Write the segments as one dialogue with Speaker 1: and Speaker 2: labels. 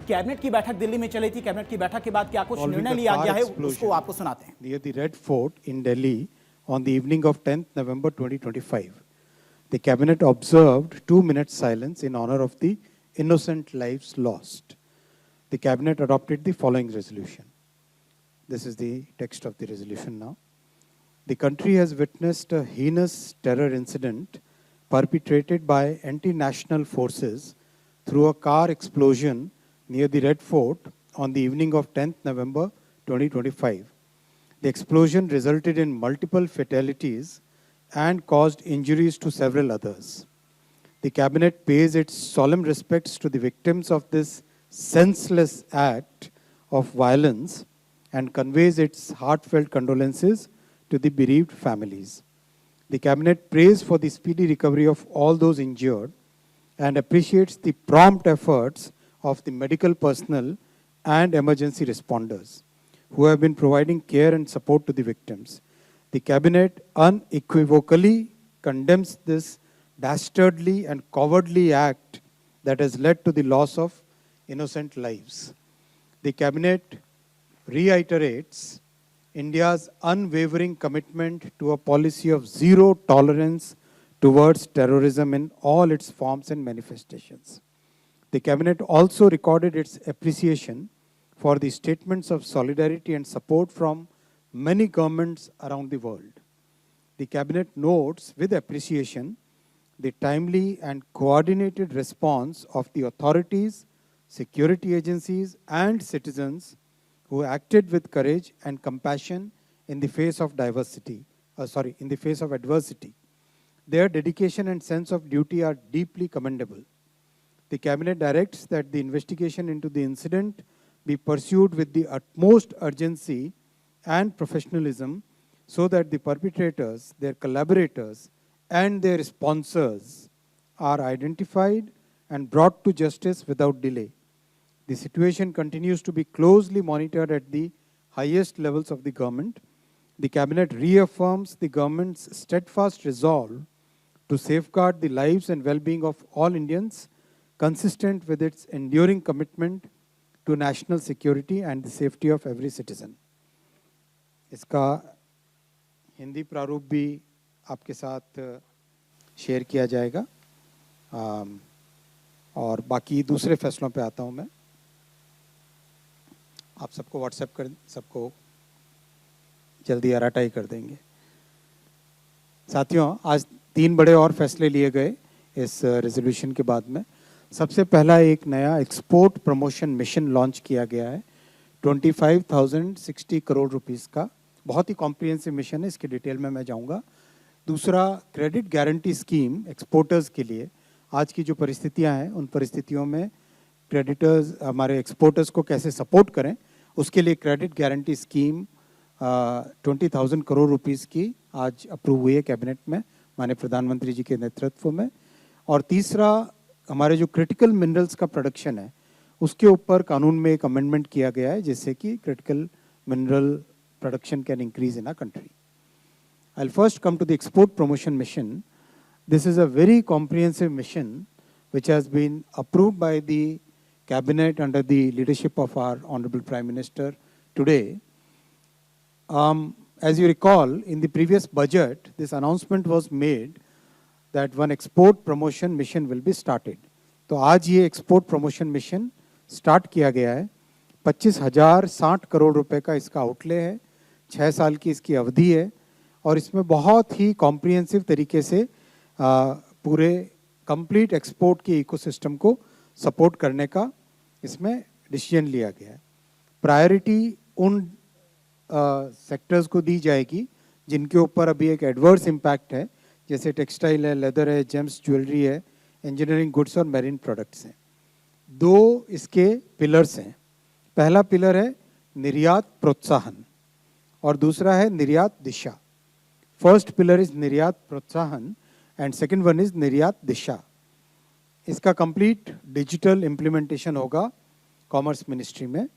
Speaker 1: Cabinet की बैठक दिल्ली में चली थी, कैबिनेट की बैठक के बाद क्या कुछ निर्णय लिया गया है उसको आपको सुनाते हैं।
Speaker 2: Near the Red Fort in Delhi on the evening of 10th November 2025, the cabinet observed 2 minutes silence in honor of the innocent lives lost. The cabinet adopted the following resolution. This is the text of the resolution now. The country has witnessed a heinous terror incident perpetrated by anti-national forces through a car explosion near the Red Fort on the evening of 10th November 2025. The explosion resulted in multiple fatalities and caused injuries to several others. The cabinet pays its solemn respects to the victims of this senseless act of violence and conveys its heartfelt condolences to the bereaved families. The cabinet prays for the speedy recovery of all those injured and appreciates the prompt efforts of the medical personnel and emergency responders who have been providing care and support to the victims. The cabinet unequivocally condemns this dastardly and cowardly act that has led to the loss of innocent lives. The cabinet reiterates India's unwavering commitment to a policy of zero tolerance towards terrorism in all its forms and manifestations. The cabinet also recorded its appreciation for the statements of solidarity and support from many governments around the world. The cabinet notes with appreciation the timely and coordinated response of the authorities, security agencies, and citizens who acted with courage and compassion in the face of adversity. Their dedication and sense of duty are deeply commendable. The cabinet directs that the investigation into the incident be pursued with the utmost urgency and professionalism so that the perpetrators, their collaborators, and their sponsors are identified and brought to justice without delay. The situation continues to be closely monitored at the highest levels of the government. The cabinet reaffirms the government's steadfast resolve to safeguard the lives and well-being of all Indians, consistent with its enduring commitment to national security and the safety of every citizen. इसका हिंदी प्रारूप भी आपके साथ share किया जाएगा और बाकी दूसरे फैसलों पे आता हूं मैं। आप सबको व्हाट्सएप कर सबको जल्दी आराटाई कर देंगे। साथियों, आज 3 बड़े और फैसले लिए गए इस रेजोल्यूशन के बाद में। सबसे पहला एक नया एक्सपोर्ट प्रमोशन मिशन लॉन्च किया गया है 25,060 करोड़ रुपीस का। बहुत ही कॉम्प्रिहेंसिव मिशन है, इसके डिटेल में मैं जाऊंगा। दूसरा, क्रेडिट गारंटी स्कीम एक्सपोर्टर्स के लिए। आज की जो परिस्थितियां हैं उन परिस्थितियों में क्रेडिटर्स हमारे एक्सपोर्टर्स को कैसे सपोर्ट करें, उसके लिए credit guarantee scheme 20,000 crore rupees की आज अप्रूव हुई है कैबिनेट में माननीय प्रधानमंत्री जी के नेतृत्व में। और तीसरा, हमारे जो क्रिटिकल मिनरल्स का प्रोडक्शन है उसके ऊपर कानून में एक अमेंडमेंट किया गया है जिससे कि critical mineral production can increase in a country. I'll first come to the export promotion mission. This is a very comprehensive mission which has been approved by the cabinet under the leadership of our Honorable Prime Minister today. As you recall, in the previous budget, this announcement was made that one export promotion mission will be started. तो आज ये export promotion mission start किया गया है। 25,060 करोड़ रुपए का इसका outlay है, 6 साल की इसकी अवधि है और इसमें बहुत ही कॉम्प्रिहेंसिव तरीके से पूरे कंप्लीट एक्सपोर्ट के इकोसिस्टम को सपोर्ट करने का इसमें डिसीजन लिया गया है। प्रायोरिटी उन सेक्टर्स को दी जाएगी जिनके ऊपर अभी एक एडवर्स इम्पैक्ट है, जैसे टेक्सटाइल है, लेदर है, जेम्स ज्वेलरी है, इंजीनियरिंग गुड्स और मैरीन प्रोडक्ट्स हैं। 2 इसके पिलर्स हैं। पहला पिलर है निर्यात प्रोत्साहन और दूसरा है निर्यात दिशा। फर्स्ट पिलर इज निर्यात प्रोत्साहन एंड सेकंड वन इज निर्यात दिशा। इसका कंप्लीट डिजिटल इम्प्लीमेंटेशन होगा कॉमर्स मिनिस्ट्री में।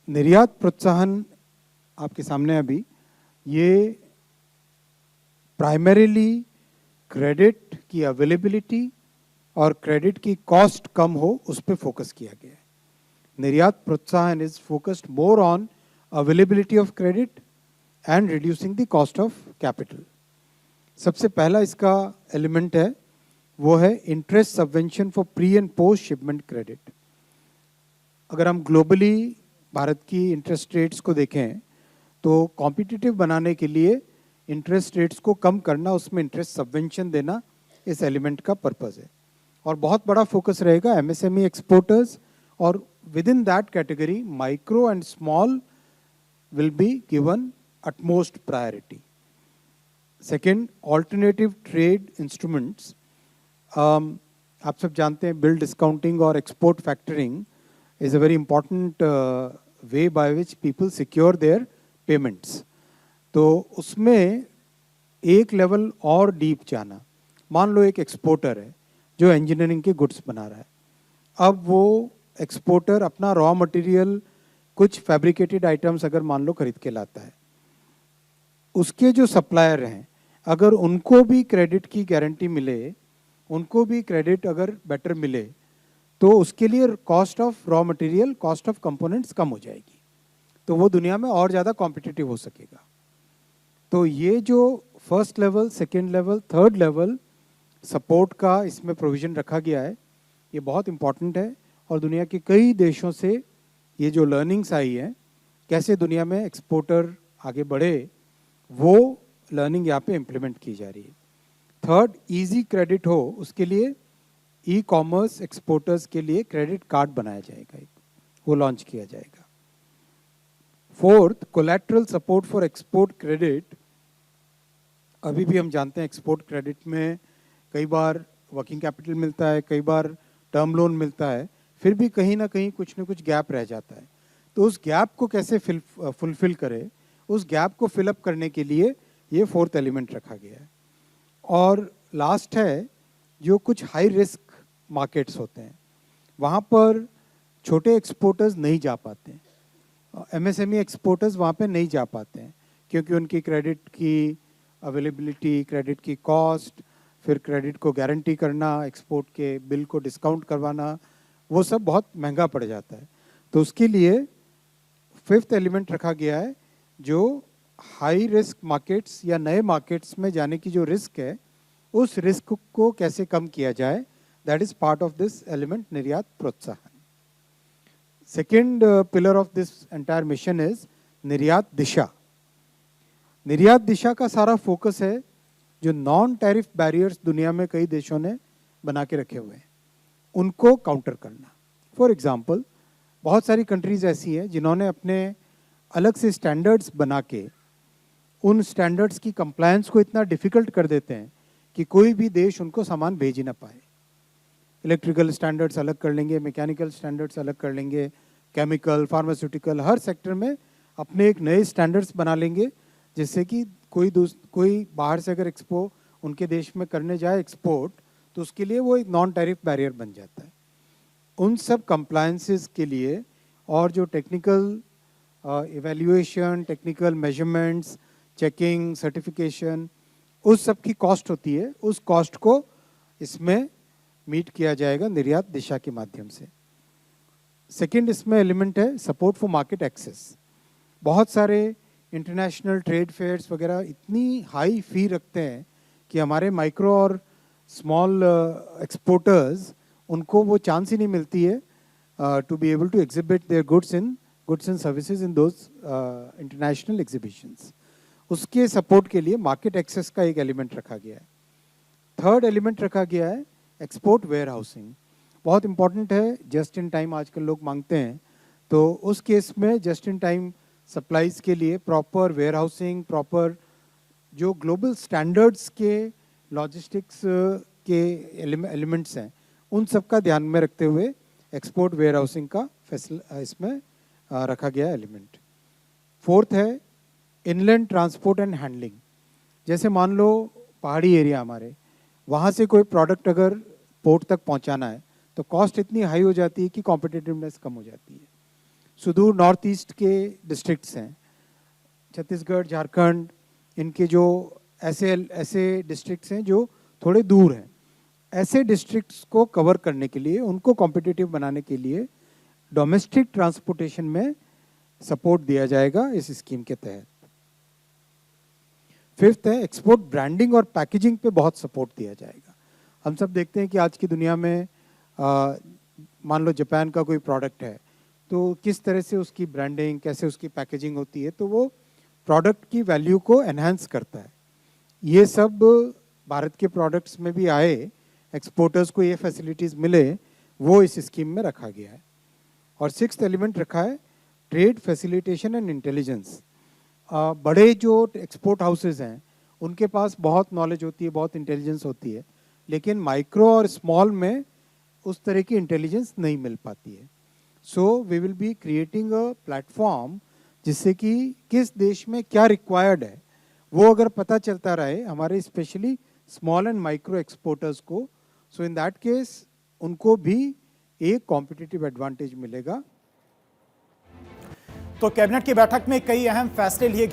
Speaker 2: निर्यात प्रोत्साहन आपके सामने अभी ये प्राइमरीली क्रेडिट की अवेलेबिलिटी और क्रेडिट की कॉस्ट कम हो उस पर फोकस किया गया है। Niryat Protsahan is focused more on availability of credit and reducing the cost of capital. सबसे पहला इसका एलिमेंट है वो है interest subvention for pre and post shipment credit. अगर हम ग्लोबली भारत की इंटरेस्ट रेट्स को देखें तो कॉम्पिटिटिव बनाने के लिए इंटरेस्ट रेट्स को कम करना, उसमें इंटरेस्ट सबवेंशन देना इस एलिमेंट का पर्पस है। और बहुत बड़ा फोकस रहेगा एमएसएमई एक्सपोर्टर्स, और with in that category micro and small will be given utmost priority. Second, alternative trade instruments. आप सब जानते हैं बिल डिस्काउंटिंग और export factoring is a very important way by which people secure their payments. तो उसमें एक level और deep जाना। मान लो एक एक्सपोर्टर है जो इंजीनियरिंग के गुड्स बना रहा है। अब वो एक्सपोर्टर अपना रॉ मटेरियल कुछ फैब्रिकेटेड आइटम्स अगर मान लो खरीद के लाता है, उसके जो सप्लायर हैं अगर उनको भी क्रेडिट की गारंटी मिले, उनको भी क्रेडिट अगर बेटर मिले, तो उसके लिए cost of raw material, cost of components कम हो जाएगी, तो वो दुनिया में और ज़्यादा कॉम्पिटिटिव हो सकेगा। तो ये जो first level, second level, third level support का इसमें प्रोविज़न रखा गया है, ये बहुत इम्पॉर्टेंट है। और दुनिया के कई देशों से ये जो लर्निंग्स आई हैं, कैसे दुनिया में एक्सपोर्टर आगे बढ़े, वो लर्निंग यहाँ पे इम्प्लीमेंट की जा रही है। थर्ड, इजी क्रेडिट हो, उसके लिए ई कॉमर्स एक्सपोर्टर्स के लिए क्रेडिट कार्ड बनाया जाएगा, वो लॉन्च किया जाएगा। Fourth, collateral support for export credit. अभी भी हम जानते हैं एक्सपोर्ट क्रेडिट में कई बार वर्किंग कैपिटल मिलता है, कई बार टर्म लोन मिलता है, फिर भी कहीं ना कहीं कुछ ना कुछ गैप रह जाता है। तो उस गैप को कैसे फुलफिल करे, उस गैप को फिलअप करने के लिए ये फोर्थ एलिमेंट रखा गया है। और लास्ट है, जो कुछ हाई रिस्क मार्केट्स होते हैं वहाँ पर छोटे एक्सपोर्टर्स नहीं जा पाते हैं, एमएसएमई एक्सपोर्टर्स वहाँ पे नहीं जा पाते हैं, क्योंकि उनकी क्रेडिट की अवेलेबिलिटी, क्रेडिट की कॉस्ट, फिर क्रेडिट को गारंटी करना, एक्सपोर्ट के बिल को डिस्काउंट करवाना, वो सब बहुत महंगा पड़ जाता है। तो उसके लिए फिफ्थ एलिमेंट रखा गया है, जो हाई रिस्क मार्केट्स या नए मार्केट्स में जाने की जो रिस्क है, उस रिस्क को कैसे कम किया जाए, that is part of this element निर्यात प्रोत्साहन। Second pillar of this entire mission is निर्यात दिशा। निर्यात दिशा का सारा फोकस है जो नॉन टैरिफ बैरियर्स दुनिया में कई देशों ने बना के रखे हुए हैं, उनको काउंटर करना। फॉर एग्जाम्पल, बहुत सारी कंट्रीज ऐसी हैं जिन्होंने अपने अलग से स्टैंडर्ड्स बना के उन स्टैंडर्ड्स की कंप्लायंस को इतना डिफिकल्ट कर देते हैं कि कोई भी देश उनको सामान भेज ही ना पाए। इलेक्ट्रिकल स्टैंडर्ड्स अलग कर लेंगे, मैकेनिकल स्टैंडर्ड्स अलग कर लेंगे, केमिकल, फार्मास्यूटिकल, हर सेक्टर में अपने एक नए स्टैंडर्ड्स बना लेंगे, जिससे कि कोई बाहर से अगर उनके देश में करने जाए एक्सपोर्ट, तो उसके लिए वो एक नॉन टैरिफ बैरियर बन जाता है। उन सब कंप्लायंसेस के लिए और जो technical evaluation, technical measurements, checking, certification, उस सब की कॉस्ट होती है, उस कॉस्ट को इसमें मीट किया जाएगा निर्यात दिशा के माध्यम से। सेकंड इसमें एलिमेंट है सपोर्ट फॉर मार्केट एक्सेस। बहुत सारे इंटरनेशनल ट्रेड फेयर्स वगैरह इतनी हाई फी रखते हैं कि हमारे माइक्रो और स्मॉल एक्सपोर्टर्स, उनको वो चांस ही नहीं मिलती है to be able to exhibit their goods and services in those international exhibitions. उसके सपोर्ट के लिए मार्केट एक्सेस का एक एलिमेंट रखा गया है। थर्ड एलिमेंट रखा गया है एक्सपोर्ट वेयर हाउसिंग। बहुत इंपॉर्टेंट है, जस्ट इन टाइम आजकल लोग मांगते हैं, तो उस केस में जस्ट इन टाइम सप्लाईज के लिए प्रॉपर वेयर हाउसिंग, प्रॉपर जो ग्लोबल स्टैंडर्ड्स के लॉजिस्टिक्स के एलिमेंट्स हैं, उन सब का ध्यान में रखते हुए एक्सपोर्ट वेयर हाउसिंग का इसमें रखा गया एलिमेंट। फोर्थ है इनलैंड ट्रांसपोर्ट एंड हैंडलिंग। जैसे मान लो पहाड़ी एरिया हमारे, वहाँ से कोई प्रोडक्ट अगर पोर्ट तक पहुँचाना है तो कॉस्ट इतनी हाई हो जाती है कि कॉम्पिटिटिवनेस कम हो जाती है। सुदूर नॉर्थ ईस्ट के डिस्ट्रिक्ट्स हैं, छत्तीसगढ़, झारखंड, इनके जो ऐसे डिस्ट्रिक्ट्स हैं जो थोड़े दूर हैं, ऐसे डिस्ट्रिक्ट्स को कवर करने के लिए, उनको कॉम्पिटिटिव बनाने के लिए डोमेस्टिक ट्रांसपोर्टेशन में सपोर्ट दिया जाएगा इस स्कीम के तहत। फिफ्थ है एक्सपोर्ट ब्रांडिंग और पैकेजिंग पे बहुत सपोर्ट दिया जाएगा। हम सब देखते हैं कि आज की दुनिया में मान लो जापान का कोई प्रोडक्ट है तो किस तरह से उसकी ब्रांडिंग, कैसे उसकी पैकेजिंग होती है, तो वो प्रोडक्ट की वैल्यू को एनहांस करता है। ये सब भारत के प्रोडक्ट्स में भी आए, एक्सपोर्टर्स को ये फैसिलिटीज़ मिले, वो इस स्कीम में रखा गया है। और सिक्स्थ एलिमेंट रखा है ट्रेड फैसिलिटेशन एंड इंटेलिजेंस। बड़े जो एक्सपोर्ट हाउसेज हैं उनके पास बहुत नॉलेज होती है, बहुत इंटेलिजेंस होती है, लेकिन माइक्रो और स्मॉल में उस तरह की इंटेलिजेंस नहीं मिल पाती है। So we will be creating a platform जिससे कि किस देश में क्या रिक्वायर्ड है वो अगर पता चलता रहे हमारे specially small and micro exporters को, सो इन दैट केस उनको भी एक कॉम्पिटिटिव एडवांटेज मिलेगा।
Speaker 1: तो कैबिनेट की बैठक में कई अहम फैसले लिए गए।